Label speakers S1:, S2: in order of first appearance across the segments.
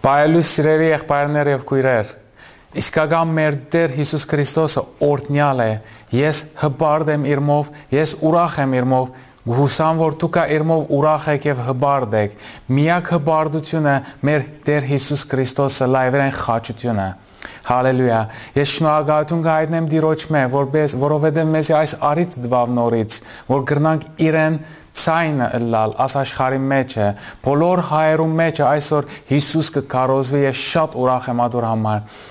S1: Պայելու սիրելի եղբայրներ եւ քույրեր, իսկական մեր Տեր Հիսուս Քրիստոսը օրհնյալ է։ Ես հպարտ եմ իրմով, ես ուրախ եմ իրմով, հուսամ որ դուք իրմով ուրախ եք եւ հպարտ եք։ Միակ հպարտությունը մեր Տեր Հիսուս Քրիստոսը լայվերեն խաչությունը։ Հալելույա։ Ես շնորհակալություն կհայտնեմ Տիրոջ մեջ, որովհետև մեզ այս արիթ տվավ նորից, որ գրնանք իրեն ցայնը լալ աս աշխարհի մեջ է, բոլոր հայերու մեջ այսօր Հիսուս կկարոզվի եւ շատ ուրախ եմ ադոր համար։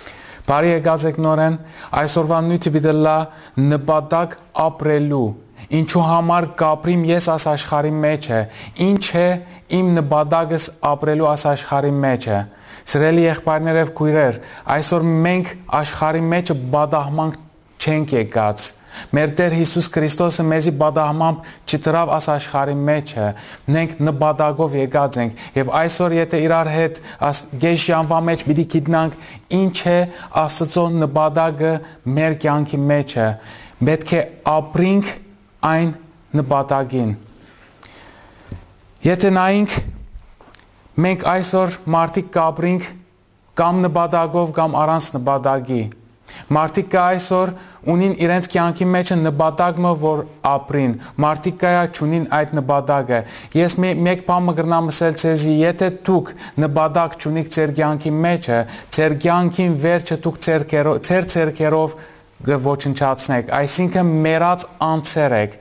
S1: Բարի եկած եք նորեն, այսօրվա նույնը պիտի լա նպատակ ապրելու։ Ինչու համար կապրիմ ես աս աշխարհի մեջ է, ինչ է իմ նպատակս ապրելու աս աշխարհի մեջ է։ Սիրելի եղբայրներ եւ քույրեր, այսօր մենք աշխարհի մեջ բադահմանք չենք եկած։ Մեր Տեր Հիսուս Քրիստոսը մեզի բադահմամբ չտրավ աս աշխարհի մեջ է։ Մենք նպատակով եկած ենք եւ այսօր եթե իրար հետ գեշ ժամվա մեջ պիտի գիտնանք ինչ է Աստծո նպատակը մեր կյանքի մեջ է։ Պետք է ապրենք այն նպատակին։ Եթե նայենք մենք այսօր մարդիկ կապրինք կամ նպատակով կամ առանց նպատակի։ Մարդիկ այսօր ունին իրենց կյանքի մեջ նպատակը որ ապրին։ Մարդիկ չունին այդ նպատակը։ Ես մեկ բան կգրնամ ասել ցեզի, եթե դուք նպատակ չունիք ձեր կյանքի մեջ, ձեր կյանքին վերջը դուք ձեր ցերքերով ոչնչացնեք, այսինքն մեռած անձեր եք։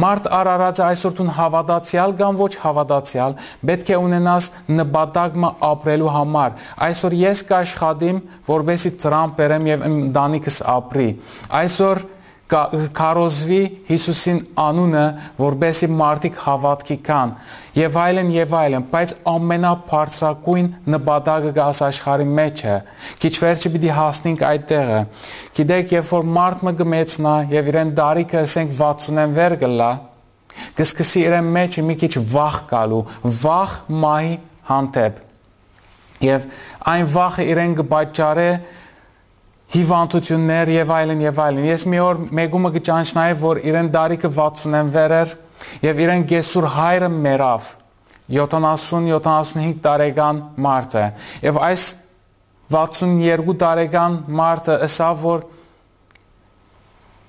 S1: Մարդ արարածը այսօր դու հավատացյալ կամ ոչ հավատացյալ, պետք է ունենաս նպատակը ապրելու համար։ Այսօր ես կաշխատեմ, որովհետեւ Թրամփ բերեմ եւ ընտանիքս ապրի։ Այսօր կարոզվի Հիսուսին անունը, որբեսի մարդիկ հավատքի կան եւ այլն, բայց ամենաբարձրակույն նպատակը գաս աշխարհի մեջ է։ Քիչ վերջը պիտի հասնենք այդ տեղը։ Գիտեք, երբ որ մարդը կմեծնա եւ իրեն դարիքը ասենք 60-ն վեր գլա, կսկսի իրեն մեջ մի քիչ վախ գալու, վախ մահի հանդեպ։ Եւ այն վախը իրեն կպատճառե հիվանդություններ եւ այլն։ Ես մի օր մեգումը կճանչնայի, որ իրեն դարիքը 60-ն վեր էր եւ իրեն գեսուր հայրը մեռավ 70-75 տարեկան մարդ է եւ այս 62 տարեկան մարդը ասավ որ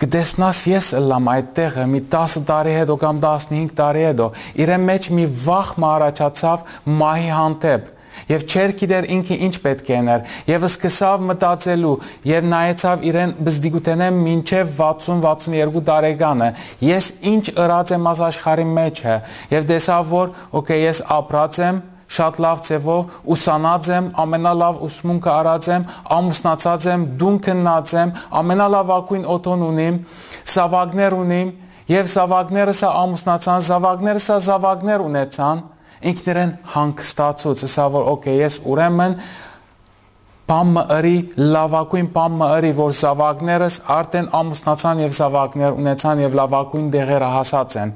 S1: կտեսնաս ես ըլլամ այդ տեղը մի 10 տարի հետո կամ 15 տարի հետո իրեն մեջ մի վախ առաջացավ մահի հանդեպ Եվ չեր գիտեր ինքը ինչ պետք է աներ, եւ սկսավ մտածելու, եւ նայեցավ իրեն բզդիգուտենեմ մինչեւ 60-62 տարեկանը։ Ես ինչ ըրած եմ աս աշխարհի մեջ է, եւ տեսավ որ, օքեյ, ես ապրած եմ շատ լավ ձևով, ուսանած եմ, ամենալավ ուսմունքը արած եմ, ամուսնացած եմ, դուն քննած եմ, ամենալավագույն օտոն ունիմ, զավակներ ունիմ, եւ զավակները սա ամուսնացան, զավակները սա զավակներ ունեցան։ Ինքներեն հանգստացուց, ասա որ օքեյ, ես ուրեմն բամը ըրի, լավակույն բամը ըրի, որ զավակներս արդեն ամուսնացան եւ զավակներ ունեցան եւ լավակույն դեղերը հասած են։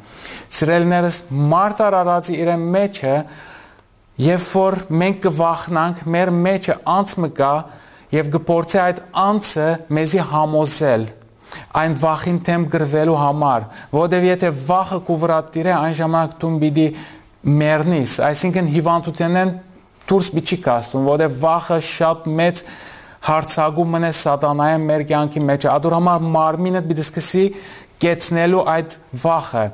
S1: Սիրելիներս, մարդ արարածի իրեն մեջը, երբ որ մենք կվախնանք, մեր մեջը անձը կա եւ կփորձի այդ անձը մեզի համոզել այն վախին թեմ գրվելու համար, որովհետեւ եթե վախը քու վրա տիրե, այն ժամանակ դու պիտի մեռնիս, այսինքն հիվանդութենեն դուրս չի կաստում, որովհետև վախը շատ մեծ հարցակում է սատանայի մեր կյանքի մեջ։ Ադոր համար մարմինը պիտի սկսի կեցնելու այդ վախը։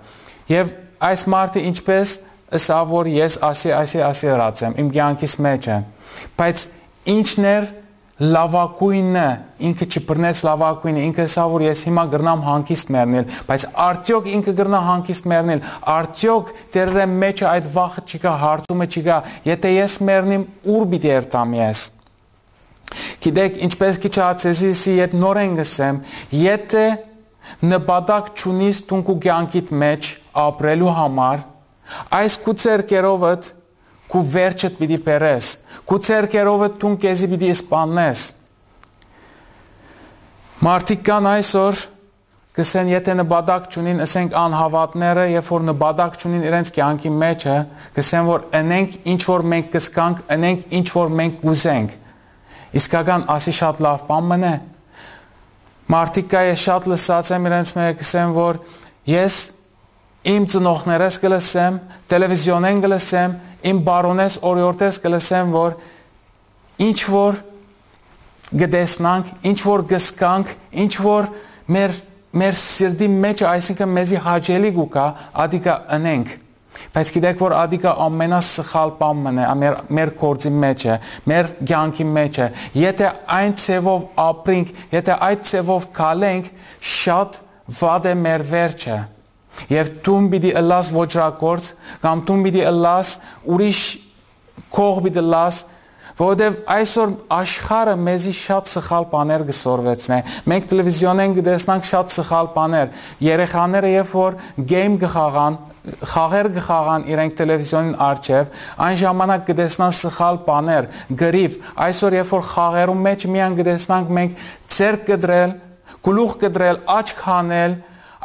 S1: Եվ այս մարդը ինչպես ասա որ ես ասի ըրած եմ իմ կյանքիս մեջ է, բայց ինչն էր լավակույնը, ինքը չբռնեց լավակույնը, ինքը ասա որ ես հիմա գրնամ հանգիստ մեռնել, բայց արդյոք ինքը գրնա հանգիստ մեռնել, արդյոք դերը մեջը այդ վախը չկա, հարցումը չկա, եթե ես մեռնեմ, ուր պիտի երթամ ես։ Գիտեք, ինչպես քիչացեզի հետ նորեն գսեմ, եթե նպատակ չունիս դու կյանքիդ մեջ ապրելու համար, այս քու ցերկերովդ քու վերջդ պիտի բերես, քու ցերկերովդ դու քեզի պիտի սպանես։ Մարդիկ կան այսօր կսեն եթե նպատակ չունին, ասենք անհավատները, երբ որ նպատակ չունին իրենց կյանքի մեջը, կսեն որ ընենք ինչ որ մենք կսկանք, ընենք ինչ որ մենք կուզենք։ Իսկական ասի շատ լավ բան մնե։ Մարդիկ կա ես շատ լսած եմ իրենց մեջ կսեն որ ես իմ ծնողներս կլսեմ, տելևիզիոնեն կլսեմ, իմ բարոնես օրիորդես կլսեմ որ ինչ որ գտեսնանք, ինչ որ գսկանք, ինչ որ մեր սիրտի մեջ, այսինքն մեզի հաճելի գուկա, ադիկա ընենք։ Բայց գիտեք, որ ադիկա ամենասխալ բանն է, մեր գործի մեջ է, մեր կյանքի մեջ է։ Եթե այն ցևով ապրենք, եթե այդ ցևով կալենք, շատ վատ է մեր վերջը։ Եվ դու պիտի ըլլաս ոչրակորց, կամ դու պիտի ըլլաս ուրիշ կող պիտի ըլլաս, որովհետև այսօր աշխարհը մեզի շատ սխալ բաներ կսորվեցնե։ Մենք տելևիզիոնեն կտեսնանք շատ սխալ բաներ։ Երեխաները երբ որ գեյմ կխաղան, խաղեր կխաղան իրենք տելևիզիոնին առջև, այն ժամանակ կտեսնան սխալ բաներ, գրիվ։ Այսօր երբ որ խաղերում մեջ միան կտեսնանք մենք ձեռք կդրել, գլուխ կդրել, աչք հանել,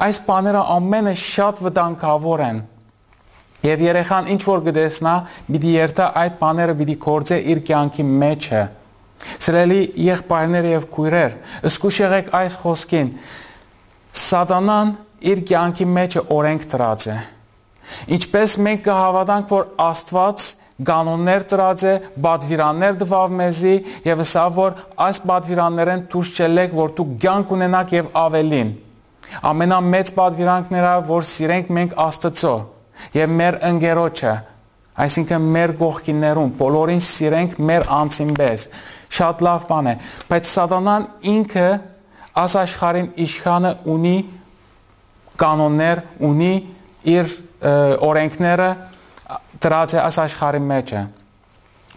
S1: այս բաները ամենը շատ վտանգավոր են։ Եվ երեխան ինչ որ կտեսնա, պիտի երթա այդ բաները պիտի գործե իր կյանքի մեջը։ Սիրելի եղբայրներ եւ քույրեր, զգուշ եղեք այս խոսքին։ Սատանան իր կյանքի մեջը օրենք դրած է։ Ինչպես մենք կհավատանք, որ Աստված կանոններ դրած է, պատվիրաններ տվավ մեզի եւ ասա որ այս պատվիրաններեն դուրս չելեք, որ դուք կյանք ունենաք եւ ավելին։ Ամենամեծ պատվիրանքն է, որ սիրենք մենք Աստծո եւ մեր ընկերոջը, այսինքն մեր գողքիներուն, բոլորին սիրենք մեր անձին պես։ Շատ լավ բան է, բայց Սատանան ինքը այս աշխարհին իշխանը ունի կանոններ, ունի իր օրենքները դրած է այս աշխարհի մեջ։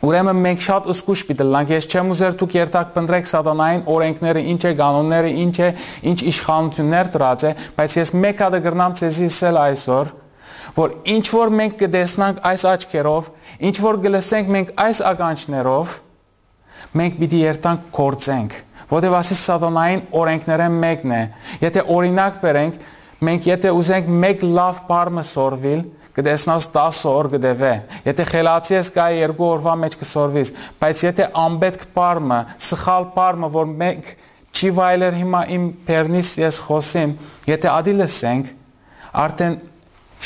S1: Ուրեմն մենք շատ զգուշ պիտի լանք, ես չեմ ուզեր դուք երթակ փնտրեք Սատանային օրենքները, ինչ է կանոնները, ինչ իշխանություններ դրած է, բայց ես մեկ հատ կգրնամ ցեզի ասել այսօր, որ ինչ որ մենք կտեսնանք այս աչքերով, ինչ որ կլսենք մենք այս ականջներով, մենք պիտի երթանք գործենք, որովհետև ասի Սատանային օրենքները մեկն է։ Եթե օրինակ բերենք, մենք եթե ուզենք մեկ լավ բառը սորվիլ, կտեսնաս 10 օր կդեվե։ Եթե խելացի ես կա 2 օրվա մեջ կսորվիս, բայց եթե անպետք բառը, սխալ բառը, որ մենք չի վայելեր հիմա իմ բեռնից ես խոսիմ, եթե ադի լսենք, արդեն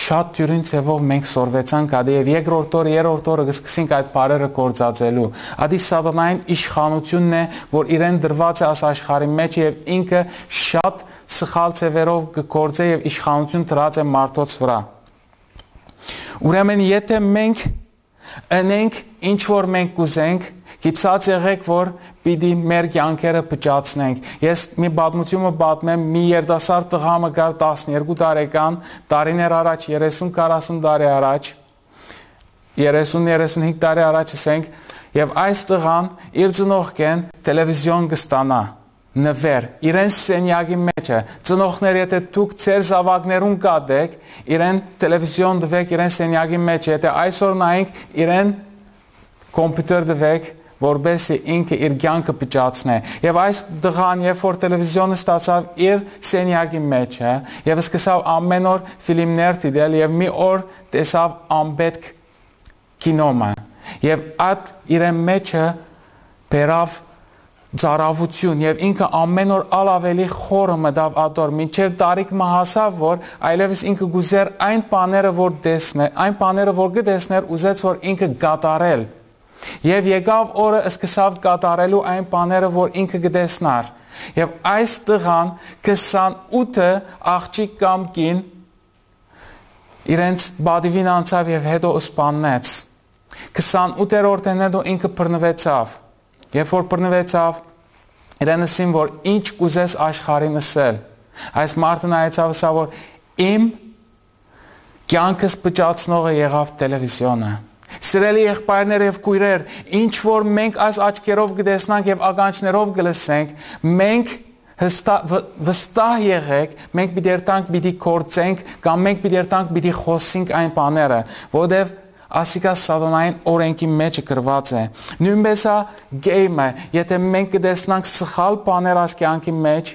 S1: շատ դյուրին ցևով մենք սորվեցանք ադի եւ երկրորդ օրը, երրորդ օրը կսկսենք այդ բարերը գործածելու։ Ադի Սատանային իշխանությունն է, որ իրեն դրված է այս աշխարհի մեջ եւ ինքը շատ սխալ ցևերով կգործե եւ իշխանություն դրած է մարդոց վրա։ Ուրեմն եթե մենք ընենք ինչ որ մենք կուզենք, գիտած եղեք որ պիտի մեր կյանքերը փճացնենք։ Ես մի պատմությունը պատմեմ, մի երիտասարդ տղամը կար 12 տարեկան, տարիներ առաջ, 30-40 տարի առաջ, 30-35 տարի առաջ ասենք, եւ այս տղան իր ծնողքեն տելևիզիոն կստանա, նվեր, իրեն սենյակի մեջ է, ծնողներ եթե դուք ձեր զավակներուն կատեք, իրեն տելևիզիոն դվեք իրեն սենյակի մեջ, եթե այսօր նայենք իրեն կոմպյուտեր դվեք, որբեսի ինքը իր կյանքը փճացնե։ Եվ այս տղան երբ որ տելևիզիոնը ստացավ իր սենյակի մեջ է, եւ սկսավ ամեն օր ֆիլմներ դիտել եւ մի օր տեսավ անպետք կինոմը։ Եվ այդ իր մեջը բերավ ծարավություն եւ ինքը ամեն օր ավելի խորը մտավ ադոր մինչեւ տարիքը հասավ որ այլևս ինքը գուզեր այն բաները որ տեսներ այն բաները որ կտեսներ ուզեց որ ինքը կատարել եւ եկավ օրը սկսավ կատարելու այն բաները որ ինքը կտեսնար եւ այս տղան 28 աղջիկ կամ կին իրենց բադիվին անցավ եւ հետո սպանեց 28-րդն հետո ինքը բռնվեցավ Երբ որ բռնվեցավ, իրեն ասին, որ ինչ կուզես աշխարհին ասել։ Այս մարդը նայեցավ ասա, որ իմ կյանքս փճացնողը եղավ տելևիզիոնը։ Սիրելի եղբայրներ եւ քույրեր, ինչ որ մենք այս աչքերով կտեսնանք եւ ականջներով կլսենք, մենք վստահ եղեք, մենք պիտի երթանք, պիտի գործենք, կամ մենք պիտի երթանք, պիտի խոսենք այն բաները, որովհետեւ Ասիկա սատանային օրենքի մեջ գրված է։ Նույնպես է գեյմը, եթե մենք կտեսնանք սխալ բաներ այս կյանքի մեջ,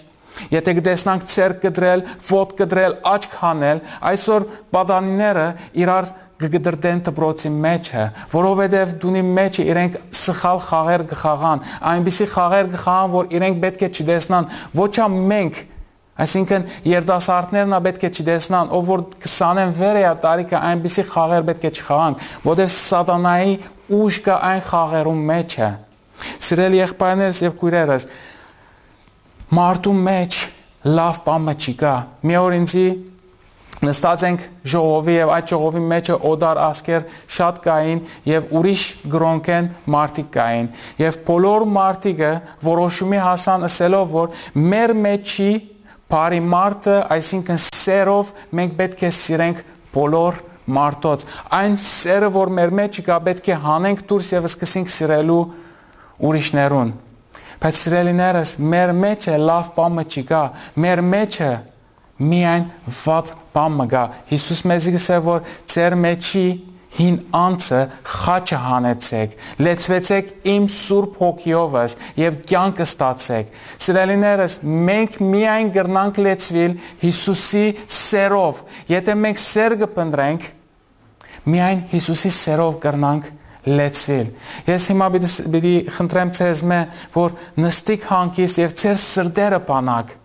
S1: եթե կտեսնանք ցերկ կդրել, ոտք կդրել, աչք հանել, այսօր պատանիները իրար կգդրդեն դպրոցի մեջը, որովհետև դունի մեջը իրենք սխալ խաղեր կխաղան, այնպիսի խաղեր կխաղան, որ իրենք պետք է չտեսնան, ոչ մենք Այսինքն երիտասարդներն պետք է չտեսնան, ով որ 20-ին վեր է տարիքը այնպիսի խաղեր պետք է չխաղանք, որտեղ սատանայի ուժ կա այն խաղերում մեջ է։ Սիրելի եղբայրներս եւ քույրերս, մարդու մեջ լավ բանը չկա։ Մի օր ինձի նստած ենք ժողովի եւ այդ ժողովի մեջը օդար ասկեր շատ կային եւ ուրիշ գրոնքեն մարդիկ կային եւ բոլոր մարդիկը որոշումի հասան ասելով որ մեր մեջի բարի մարդը, այսինքն սերով մենք պետք է սիրենք բոլոր մարդոց այն սերը որ մեր մեջ կա պետք է հանենք դուրս եւ սկսենք սիրելու ուրիշներուն բայց սիրելիներս մեր մեջը լավ բանը չկա մեր մեջը միայն վատ բանը կա Հիսուս մեզ գսե որ ձեր մեջի հին անձը խաչը հանեցեք լեցվեցեք իմ սուրբ հոգիովս եւ կյանք ստացեք սիրելիներս մենք միայն գրնանք լեցվել Հիսուսի սերով եթե մենք սեր կփնտրենք միայն Հիսուսի սերով գրնանք լեցվել ես հիմա պիտի խնդրեմ ձեզ որ նստիկ հանգիստ եւ ձեր սրտերը բանակ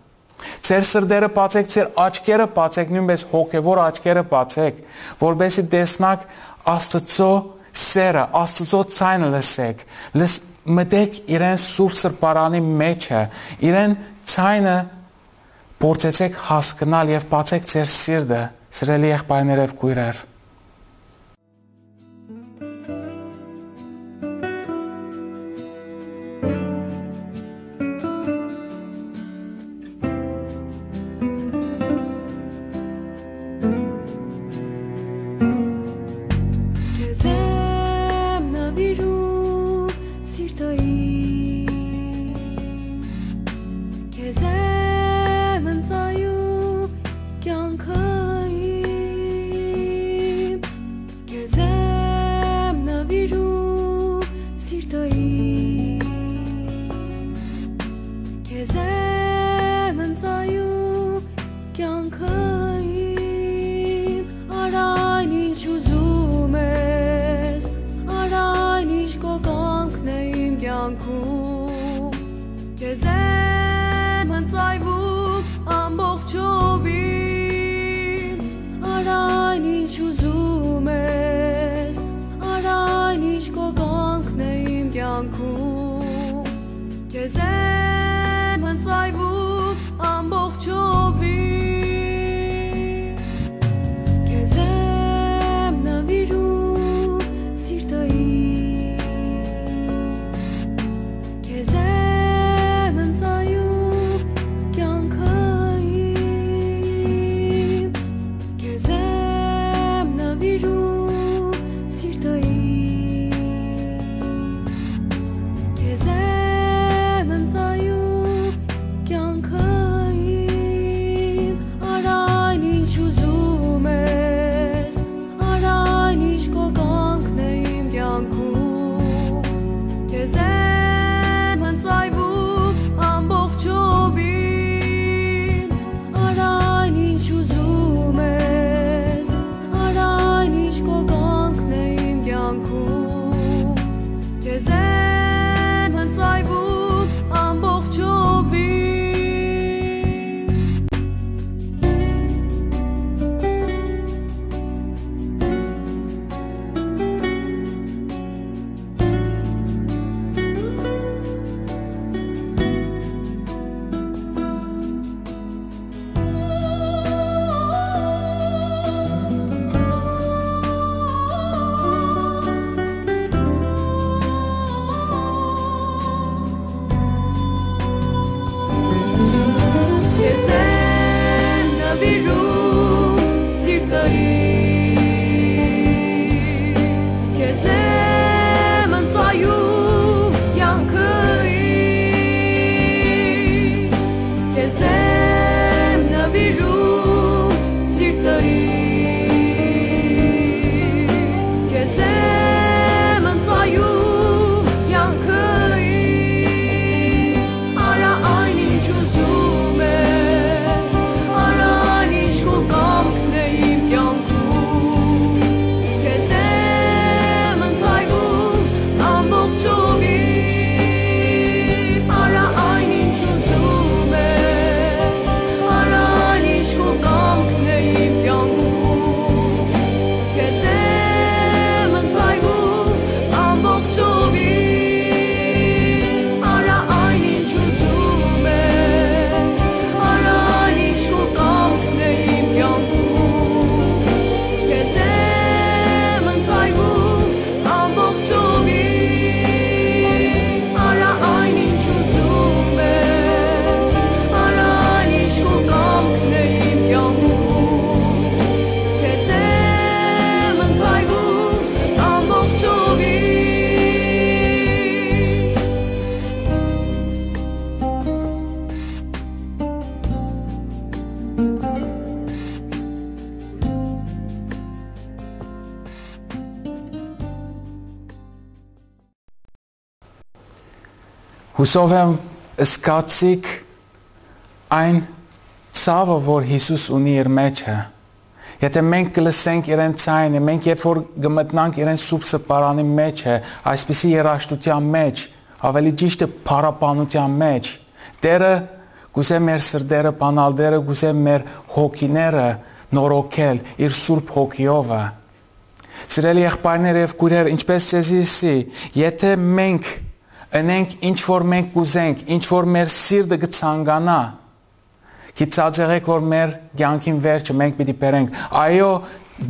S1: Ձեր սրտերը բացեք, ձեր աչքերը բացեք, նույնպես հոգևոր աչքերը բացեք, որովհետեւ տեսնակ Աստծո սերը, Աստծո ցայնը լսեք, մտեք իրեն սուրբ սրբարանի մեջը, իրեն ցայնը փորձեցեք հասկանալ եւ բացեք ձեր սիրտը, սիրելի եղբայրներ եւ քույրեր
S2: Kezem
S1: Հուսով եմ սկացիք այն ցավը, որ Հիսուս ունի իր մեջը։ Եթե մենք կլսենք իրեն ցայնը, մենք երբ որ գմտնանք իրեն սուրբ սպարանի մեջը, այսպիսի երաշտության մեջ, ավելի ճիշտ է փառապանության մեջ, Տերը գուցե մեր սրտերը բանալ, Տերը գուցե մեր հոգիները նորոգել իր սուրբ հոգիով։ Սիրելի եղբայրներ եւ քույրեր, ինչպես ցեզիսի, եթե մենք ընենք ինչ որ մենք կուզենք, ինչ որ մեր սիրտը կցանկանա, Գիտացեք, որ մեր կյանքին վերջը մենք պիտի բերենք։ Այո,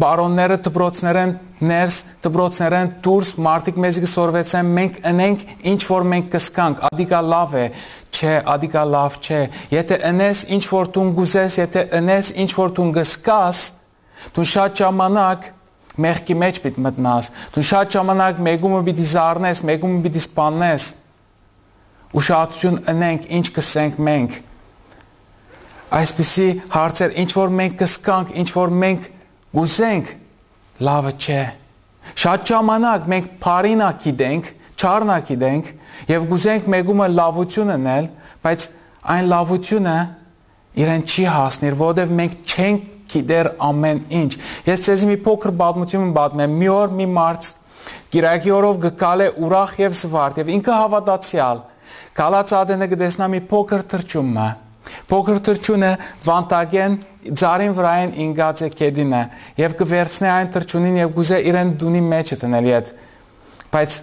S1: բարոնները դպրոցներեն ներս, դպրոցներեն դուրս, մարդիկ մեզի կսորվեցեն, մենք ընենք ինչ որ մենք կսկանք, ադիկա լավ է, չէ, ադիկա լավ չէ։ Եթե ընես ինչ որ դու գուզես, եթե ընես ինչ որ դու գսկաս, դու շատ ժամանակ մեղքի մեջ պիտի մտնաս, դու շատ ժամանակ մեգումը պիտի զառնես, մեգումը պիտի սպանես։ Ուշադրություն ընենք, ինչ կսենք մենք։ Այսպիսի հարցեր, ինչ որ մենք կսկանք, ինչ որ մենք գուզենք, լավը չէ։ Շատ ժամանակ մենք բարինա գիտենք, չարնա գիտենք եւ գուզենք մեգումը լավություն անել, բայց այն լավությունը իրեն չի հասնի, որովհետեւ մենք չենք գիտեր ամեն ինչ։ Ես ցեզի մի փոքր պատմություն պատմեմ։ Մի օր մի մարդ գիրակի օրով գկալ է ուրախ եւ զվարթ եւ ինքը հավատացյալ։ Գալած ադենը կտեսնա մի փոքր թրջումը։ Փոքր թրջունը վանտագեն ծարին վրային ինգած է կեդինը եւ կվերցնի այն թրջունին եւ գուզե իրեն դունի մեջ տնել իդ։ Բայց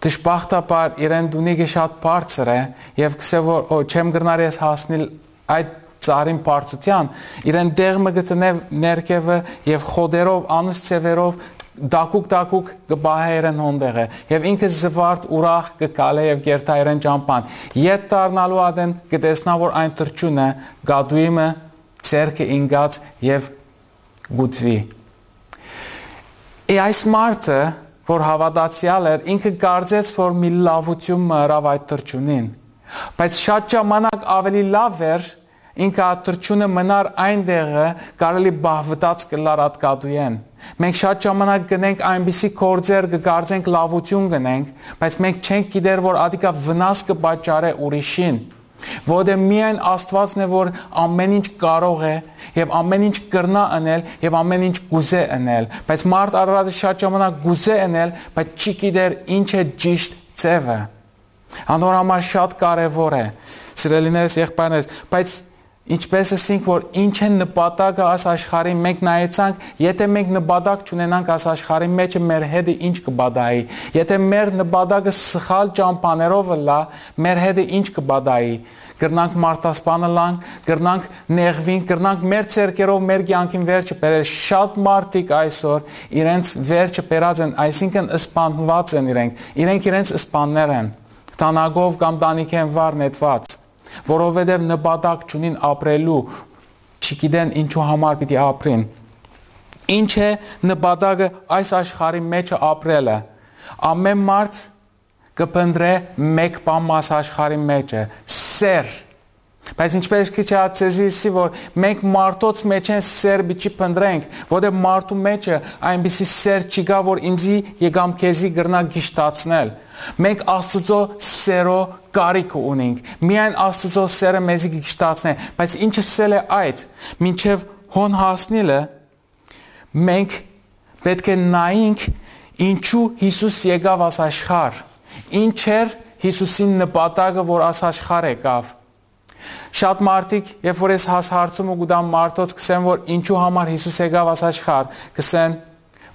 S1: դժբախտաբար իրեն դունիքը շատ բարձր է եւ կսե որ չեմ գրնար ես հասնել այդ ծարին բարձության, իրեն դեղը գտնև ներքևը եւ խոդերով, անուս ծևերով դակուկ կբահե իրեն հոնդեղը եւ ինքը զվարթ ուրախ կկալե եւ գերտա իրեն ճամփան։ Ետ դառնալու ադեն կտեսնա որ այն թրջունը գադուիմը ցերկը ինգած եւ գուտվի։ Այս մարդը որ հավատացյալ էր, ինքը կարծեց որ մի լավություն մռավ այդ թրջունին։ Բայց շատ ժամանակ ավելի լավ էր ինքը թրջունը մնար այնտեղը կարելի բահվտած կլար ատկադուեն։ Մենք շատ ժամանակ գնենք այնպիսի գործեր կգարձենք լավություն գնենք, բայց մենք չենք գիտեր որ ադիկա վնաս կպատճառե ուրիշին։ Որովհետև միայն Աստվածն է որ ամեն ինչ կարող է եւ ամեն ինչ կրնա անել եւ ամեն ինչ գուզե անել, բայց մարդ առարակը շատ ժամանակ գուզե անել, բայց չի գիտեր ինչ է ճիշտ ձևը։ Անորոշ շատ կարեւոր է։ Սիրելիներս, եղբայրներս, բայց ինչպես ասենք որ ինչ է նպատակը այս աշխարհի մենք նայեցանք, եթե մենք նպատակ չունենանք այս աշխարհի մեջ մեր հետը ինչ կբադայի, եթե մեր նպատակը սխալ ճամփաներով լա, մեր հետը ինչ կբադայի, կրնանք մարտասպանը լանք, կրնանք նեղվին, կրնանք մեր ցերկերով մեր կյանքին վերջը բերել։ Շատ մարդիկ այսօր իրենց վերջը բերած են, այսինքն սպանված են իրենք իրենց սպաններ են, տանագով կամ տանիքեն վար նետված, որովհետև նպատակ չունին ապրելու, չգիտեն ինչու համար պիտի ապրին։ Ինչ է նպատակը այս աշխարհի մեջ ապրելը։ Ամեն մարդ կփնտրե մեկ բան մաս աշխարհի մեջ է՝ սեր։ Բայց ինչպես քիչացեզի որ մենք մարդոց մեջ են սեր բիչի փնտրենք, որտեղ մարդու մեջը այնպիսի սեր չկա, որ ինձի եկամ քեզի գրնա գիշտացնել։ Մենք Աստծո սերո կարիք ունենք։ Միայն Աստծո սերը մեզի գիշտացնե, բայց ինչը սել է այդ, մինչև հոն հասնելը մենք պետք է նայենք ինչու Հիսուս եկավ այս աշխարհ։ Ինչ էր Հիսուսին նպատակը, որ այս աշխարհ եկավ։ Շատ մարդիկ, երբ որ ես հարցում ու գուտամ մարդոց, կսեն, որ ինչու համար Հիսուս եկավ այս աշխարհ, կսեն,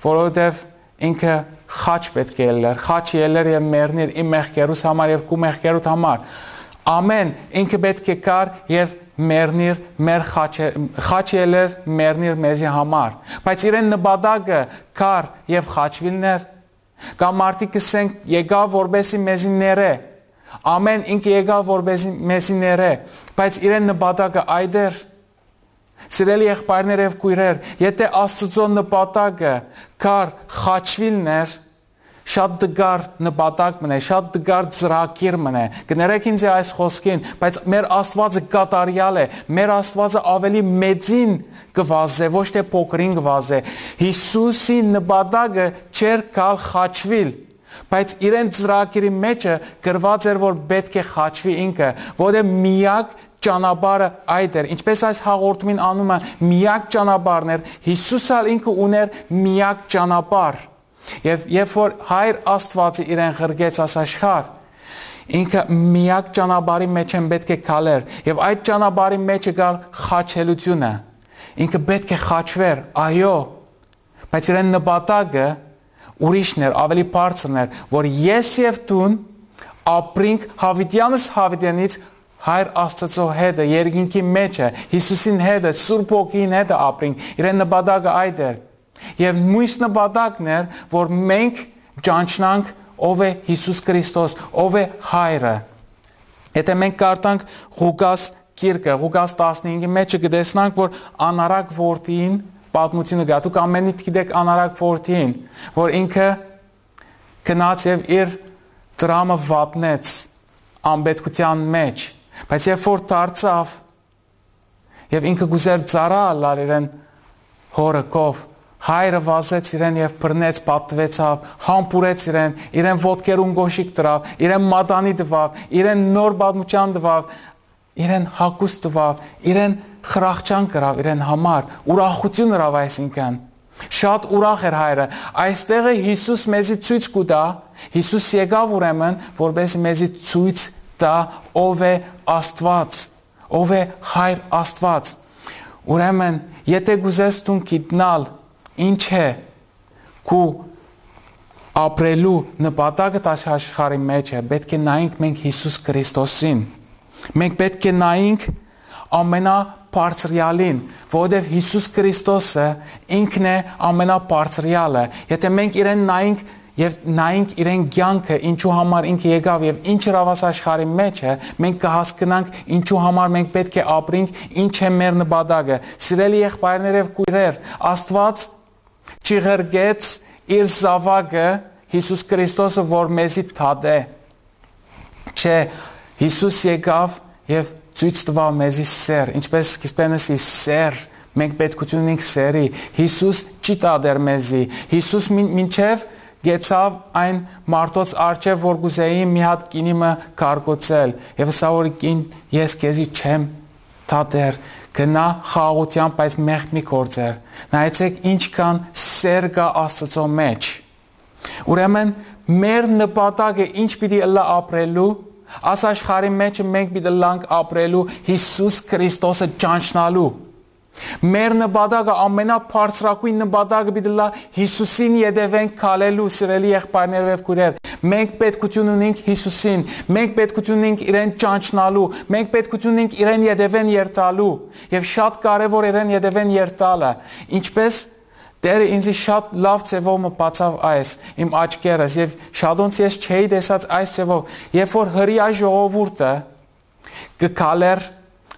S1: որովհետև ինքը խաչ պետք է ելներ, խաչ ելներ եւ մեռներ իմ մեղքերուս համար եւ քու մեղքերուտ համար։ Ամեն ինքը պետք է կար եւ մեռներ մեր խաչ ելներ մեռներ մեզի համար։ Բայց իրեն նպատակը կար եւ խաչվիլներ։ Կամ մարդիկ կսեն եկավ որբեսի մեզի ները։ Ամեն ինքը եկավ որբեսի մեզի ները, բայց իրեն նպատակը այդեր։ Սիրելի եղբայրներ եւ քույրեր, եթե Աստծո նպատակը կար խաչվիլներ, շատ դգար նպատակ մնե, շատ դգար ծրագիր մնե։ Կներեք ինձ այս խոսքին, բայց մեր Աստվածը կատարյալ է, մեր Աստվածը ավելի մեծին կվազե, ոչ թե փոքրին կվազե։ Հիսուսի նպատակը չէր կալ խաչվիլ, բայց իրեն ծրագիրի մեջը գրված էր, որ պետք է խաչվի ինքը, որտեղ միակ ճանապարհը այդ էր, ինչպես այս հաղորդումին անումը միակ ճանապարհն էր, Հիսուսը ինքը ուներ միակ ճանապարհ, եւ երբ որ Հայր Աստվածը իրեն ղրգեց աս աշխարհ, ինքը միակ ճանապարհի մեջ են պետք է քալեր, եւ այդ ճանապարհի մեջ գալ խաչելությունը, ինքը պետք է խաչվեր, այո, բայց իրեն նպատակը ուրիշն էր, ավելի բարձրն էր, որ ես եւ դուն ապրենք հավիտյանս հավիտյանից Հայր Աստծո հետը, երկինքի մեջը, Հիսուսին հետը, Սուրբ Հոգին հետը ապրենք, իրեն նպատակը այդ էր։ Եվ մյուս նպատակն էր, որ մենք ճանչնանք ով է Հիսուս Քրիստոս, ով է Հայրը։ Եթե մենք կարդանք Ղուկաս գիրքը, Ղուկաս 15-ի մեջը կտեսնանք, որ անարակ որդին պատմությունը գա, դուք ամենից գիտեք անարակ որդին, որ ինքը գնաց եւ իր դրամը վատնեց անպետքության մեջ, բայց երբ որ դարձավ եւ ինքը գուզեր ծառայալ իրեն հորը կով, հայրը վազեց իրեն եւ բռնեց, պատվեցավ, համբուրեց իրեն ոտքերում գոշիկ դրավ, իրեն մատանի տվավ, իրեն նոր պատմության տվավ, իրեն հագուստ տվավ, իրեն խրախճան կրավ իրեն համար, ուրախություն հրավ այսինքն, շատ ուրախ էր հայրը, այստեղ է Հիսուս մեզի ցույց կտա, Հիսուս եկավ ուրեմն, որպեսզի մեզի ցույց տա ով է Աստված, ով է Հայր Աստված, ուրեմն եթե գուզես դու գիտնալ ինչ է քու ապրելու նպատակը այս աշխարհի մեջ է, պետք է նայենք մենք Հիսուս Քրիստոսին, մենք պետք է նայենք ամենաբարձրյալին, որովհետև Հիսուս Քրիստոսը ինքն է ամենաբարձրյալը, եթե մենք իրեն նայենք եւ նայենք իրեն կյանքը, ինչու համար ինքը եկավ եւ ինչ հրավաս աշխարհի մեջ է, մենք կհասկանանք ինչու համար մենք պետք է ապրենք, ինչ է մեր նպատակը։ Սիրելի եղբայրներ եւ քույրեր, Աստված չղրգեց իր զավակը Հիսուս Քրիստոսը, որ մեզի թադե։ Չէ, Հիսուս եկավ եւ ցույց տվավ մեզի սեր, ինչպես սկիզբենս սեր, մենք պետքություն ունենք սերի, Հիսուս չի տադեր մեզի, Հիսուս մինչև գեցավ այն մարդոց արջև, որ գուզեի մի հատ կինիմը կարգոցել, եւ սա որ կին ես քեզի չեմ տադեր, գնա խաղաղությամբ, բայց մեղք մի գործեր, նայեցեք ինչքան սեր կա Աստծո մեջ, ուրեմն մեր նպատակը ինչ պիտի ըլլա ապրելու, Աս աշխարհի մեջ մենք պիտի լանք ապրելու Հիսուս Քրիստոսը ճանչնալու։ Մեր նպատակը ամենաբարձրակույն նպատակը պիտի լա Հիսուսին յետևենք քալելու, սիրելի եղբայրներ եւ քույրեր։ Մենք պետքություն ունենք Հիսուսին, մենք պետքություն ունենք իրեն ճանչնալու, մենք պետքություն ունենք իրեն յետևեն երթալու եւ շատ կարեւոր իրեն յետևեն երթալը։ Ինչպես Տերը ինձ շատ լավ ծևով մտածավ այս իմ աչքերս եւ շատոնց ես չէի տեսած այս ծևով, երբ որ հրյա ժողովուրդը կքալեր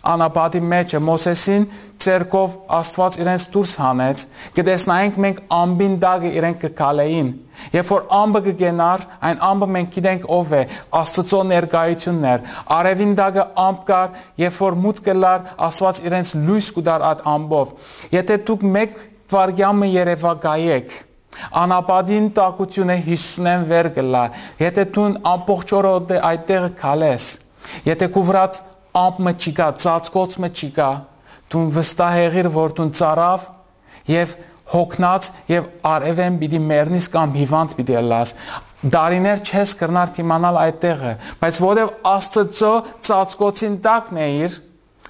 S1: անապատի մեջը Մոսեսին ցերկով Աստված իրենց դուրս հանեց, կտեսնայինք մենք ամբին դագը իրենք կքալեին, երբ որ ամբը կգենար, այն ամբը մենք գիտենք ով է, Աստծո ներկայությունն էր, արևին դագը ամբ կար, երբ որ մութ կլար, Աստված իրենց լույս կուտար այդ ամբով, եթե դուք մեկ վարգյամը երևակայեք, անապատին տակությունը Հիսուսնեն վեր գլա, եթե դու ամբողջ օրը այդտեղը քալես, եթե քու վրատ ամբը չկա, ծածկոցը չկա, դու վստահ եղիր, որ դու ծարավ եւ հոգնած եւ արևեն պիտի մեռնես կամ հիվանդ պիտի լաս, դարիներ չես կրնար դիմանալ այդտեղը, բայց որովհետեւ Աստծո ծածկոցին տակն էիր,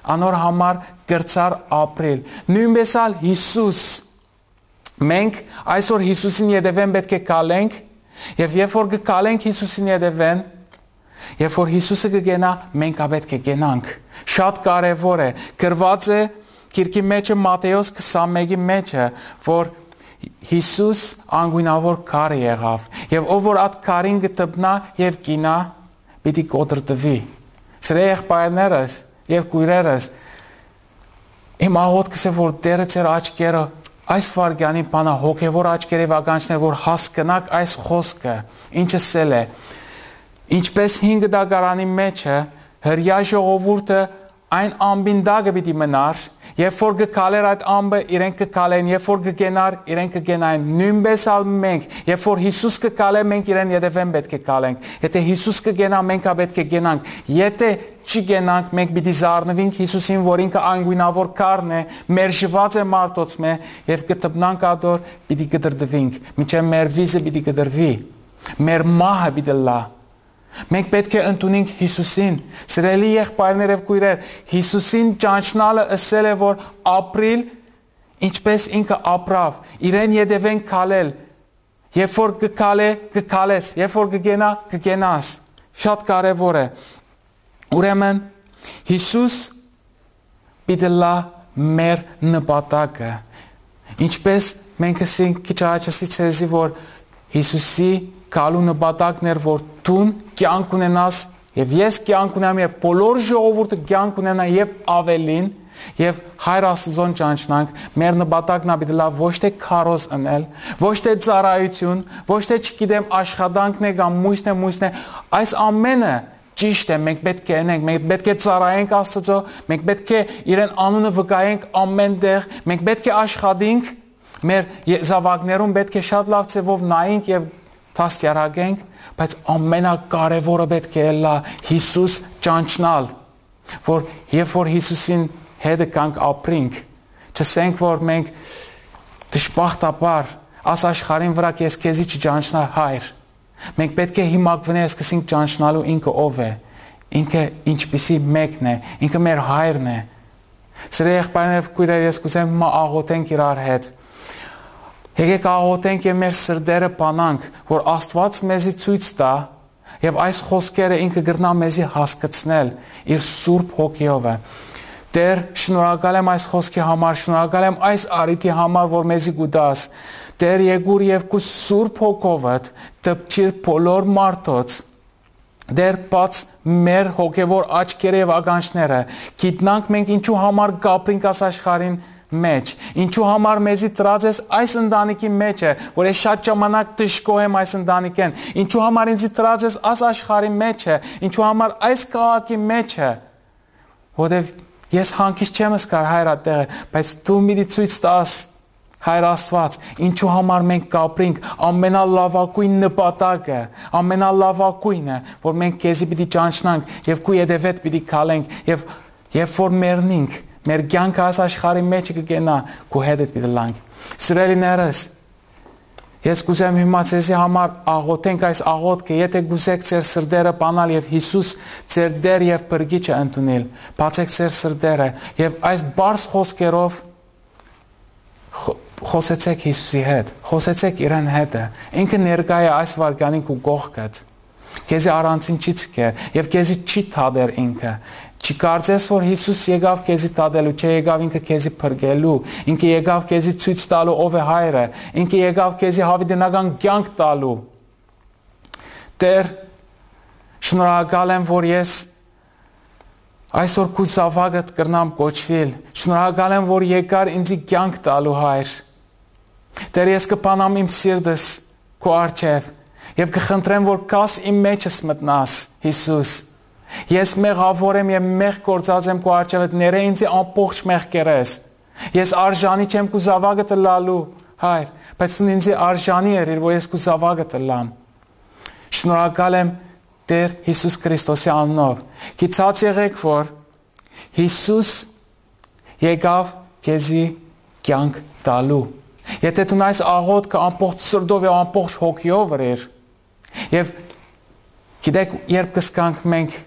S1: անոր համար գրծար ապրել, նույնպես ալ Հիսուս, մենք այսօր Հիսուսին յետևեն պետք է կալենք եւ երբ որ կկալենք Հիսուսին յետևեն, երբ որ Հիսուսը կգենա, մենք պետք է գենանք, շատ կարեւոր է, գրված է Գիրքի մեջը Մատթեոս 21-ի մեջը, որ Հիսուս անգույնավոր քար եղավ եւ ով որ այդ քարին գտնա եւ կինա, պիտի կոտրտվի։ Սրա եղբայրներս եւ քույրերս, իմ աղոթքս է որ Տերը ձեր աչքերը այս վարգյանի բանա հոգևոր աչքերով ականջներ որ հասկանաք այս խոսքը, ինչը սել է, ինչպես 5 դագարանի մեջը հրյա ժողովուրդը այն ամբին դագը պիտի մնար, երբ որ գկալեր այդ ամբը իրենք կկալեն, երբ որ գգենար իրենք կգենային, նույնպես ալ մենք, երբ որ Հիսուս կկալե մենք իրեն ետևեն պետք է կալենք, եթե Հիսուս կգենա մենք պետք է գենանք, եթե չգենանք մենք պիտի զարնվենք Հիսուսին, որ ինքը անգույնավոր քարն է, մերժված է մարդոց մե եւ կտպնանք ադոր պիտի կդրդվենք, մինչեւ մեր վիզը պիտի կդրվի, մեր մահը պիտի լա։ Մենք պետք է ընդունենք Հիսուսին, սիրելի եղբայրներ եւ քույրեր, Հիսուսին ճանչնալը ասել է, որ ապրիլ ինչպես ինքը ապրավ, իրեն յետևեն քալել, երբ որ կքալե, կքալես, երբ որ կգենա, կգենաս, շատ կարևոր է։ Ուրեմն Հիսուս պիտի լա մեր նպատակը, ինչպես մենք ասենք քիչ առաջ ասի, որ Հիսուսի կալու նպատակն էր, որ դուն կյանք ունենաս եւ ես կյանք ունեմ եւ բոլոր ժողովուրդը կյանք ունենա եւ ավելին եւ Հայր Աստծուն ճանչնանք, մեր նպատակն է լավ ոչ թե քարոզ անել, ոչ թե ծառայություն, ոչ թե չգիտեմ աշխատանքն է կամ մույսն է, այս ամենը ճիշտ է, մենք պետք է անենք, մենք պետք է ծառայենք Աստծո, մենք պետք է իրեն անունը վկայենք ամեն տեղ, մենք պետք է աշխատենք, մեր զավակներուն պետք է շատ լավ ձևով նայենք եւ տաստիարակենք, բայց ամենակարևորը պետք է լա Հիսուս ճանչնալ, որ երբ որ Հիսուսին հետը կանք ապրենք, չսենք, որ մենք դժբախտաբար աս աշխարհին վրա ես քեզի չճանչնա Հայր, մենք պետք է հիմակվենք սկսենք ճանչնալու ինքը ով է, ինքը ինչպիսի մեկն է, ինքը մեր Հայրն է։ Սիրելի եղբայրներ, քույրեր, ես կուզեմ հիմա աղոթենք իրար հետ։ Եկեք աղոթենք եւ մեր սրտերը բանանք, որ Աստված մեզի ցույց տա եւ այս խոսքերը ինքը գրնա մեզի հասկացնել իր Սուրբ Հոգիով։ Տեր, շնորհակալ եմ այս խոսքի համար, շնորհակալ եմ այս արիթի համար, որ մեզի գուտաս։ Տեր, եկուր եւ քու Սուրբ Հոգովդ տպչիր բոլոր մարդոց։ Դեր բաց մեր հոգեվոր աչքերը եւ ականջները, գիտնանք մենք ինչու համար գապրինք աս աշխարհին մեջ, ինչու համար մեզի տրած ես այս ընտանիքի մեջ է, որ ես շատ ժամանակ դժգոհ եմ այս ընտանիքեն, ինչու համար ինձ տրած ես այս աշխարհի մեջ է, ինչու համար այս քաղաքի մեջ է, որտեվ ես հանգիստ չեմ զգար Հայր այդտեղը, բայց դու մի ցույց տաս Հայր Աստված, ինչու համար մենք կապրինք ամենալավագույն նպատակը, ամենալավագույնը, որ մենք քեզի պիտի ճանչնանք եւ քու յետևետ պիտի քալենք եւ երբ որ մեռնենք մեր կյանքը այս աշխարհի մեջ կգենա, քու հետդ պիտի լանք։ Սիրելիներս, ես կուզեմ հիմա ձեզի համար աղոթենք այս աղոթքը, եթե գուզեք ձեր սրտերը բանալ եւ Հիսուս ձեր Տեր եւ Փրկիչը ընդունել, բացեք ձեր սրտերը եւ այս բարձ խոսքերով խոսեցեք Հիսուսի հետ, խոսեցեք իրեն հետը, ինքը ներկա է այս վարքյանին քու կողքդ, քեզի առանցին չի ցկեր եւ քեզի չի թադեր ինքը, չկարծես որ Հիսուս եկավ քեզի տադելու, չէ եկավ ինքը քեզի փրկելու, ինքը եկավ քեզի ցույց տալու ով է Հայրը, ինքը եկավ քեզի հավիտենական կյանք տալու։ Տեր, շնորհակալ եմ, որ ես այսօր քու զավակդ կրնամ կոչվել, շնորհակալ եմ, որ եկար ինձի կյանք տալու Հայր։ Տեր, ես կփանամ իմ սիրտս քու առջև եւ կխնդրեմ, որ կաս իմ մեջս մտնաս, Հիսուս։ Ես մեղավոր եմ եւ մեղ գործած եմ քո առջև, ները ինձ ամբողջ մեղքերես։ Ես արժանի չեմ քո զավակը լալու, Հայր, բայց դու ինձ արժանի ես, որ ես քո զավակը լամ։ Շնորհակալ եմ Տեր Հիսուս Քրիստոսի անունով։ Գիտած եղեք, որ Հիսուս եկավ քեզի կյանք տալու։ Եթե դու այս աղոթքը ամբողջ սրտով եւ ամբողջ հոգիով վրեր, եւ գիտեք, երբ կսկանք մենք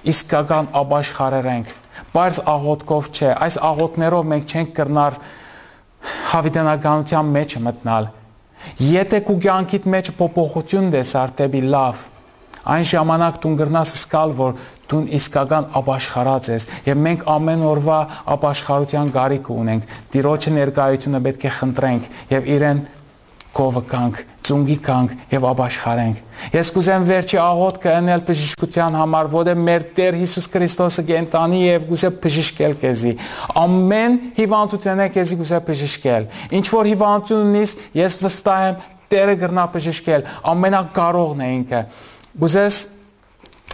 S1: իսկական ապաշխարեր ենք, բայց աղոթքով չէ, այս աղոթներով մենք չենք կրնար հավիտենականության մեջ մտնալ։ Եթե քու կյանքիդ մեջ փոփոխություն դեսար դեպի լավ, այն ժամանակ դու կգրնաս զգալ, որ դու իսկական ապաշխարած ես, եւ մենք ամեն օրվա ապաշխարության գարիք ունենք։ Տիրոջը ներկայությունը պետք է խնդրենք եւ իրեն կովը կանք, ծունգի կանք եւ ապաշխարենք։ Ես կուզեմ վերջի աղոթքը անել բժշկության համար, որը մեր Տեր Հիսուս Քրիստոսը կենտանի եւ գուզե բժշկել քեզի։ Ամեն հիվանդությունը քեզի գուզե բժշկել։ Ինչ որ հիվանդություն ունիս, ես վստահ եմ Տերը կգրնա բժշկել, ամենակարողն է ինքը։ Գուզես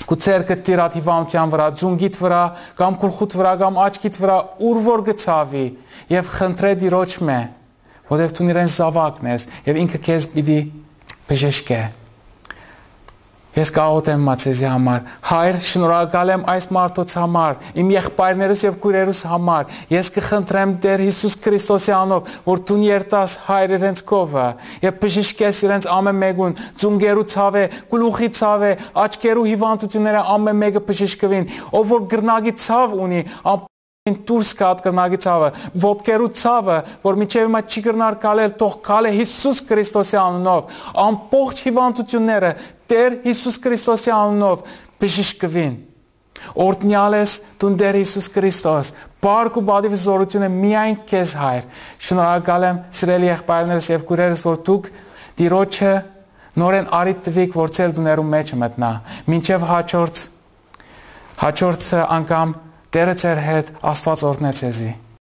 S1: Քու ցերկը տիրած հիվանդության վրա, ձունգիդ վրա, կամ գլխուդ վրա, կամ աչքիդ վրա, ուր որ գցավի եւ խնդրե Տիրոջ մե, որովհետեւ դու իրեն զավակն ես եւ ինքը քեզ պիտի բժշկե։ Ես կաղոթեմ մացեզի համար, Հայր, շնորհակալ եմ այս մարդոց համար, իմ եղբայրներուս եւ քույրերուս համար, ես կխնդրեմ Տեր Հիսուս Քրիստոսի անով, որ դու երտաս Հայր իրենց կովը, եւ բժշկես իրենց ամեն մեկուն, ձունգերու ցավե, գլուխի ցավե, աչքերու հիվանդությունները ամեն մեկը բժշկվին, ով որ գրնագի ցավ ունի, դուրս կատ կրնագի ցավը, ոտքերու ցավը, որ միջև հիմա չի կրնար կալել, թող կալե Հիսուս Քրիստոսի անունով, ամբողջ հիվանդությունները Տեր Հիսուս Քրիստոսի անունով բժշկվին։ Օրհնյալ ես դու Տեր Հիսուս Քրիստոս, բարք ու բադիվ զորությունը միայն քեզ Հայր։ Շնորհակալ եմ սիրելի եղբայրներս եւ քույրերս, որ դուք Տիրոջը նորեն արիտ տվիք, որ ցեր դուներու մեջ մտնա։ Մինչև հաջորդ անգամ Տերը ձեր հետ, Աստված օրհնե ձեզի։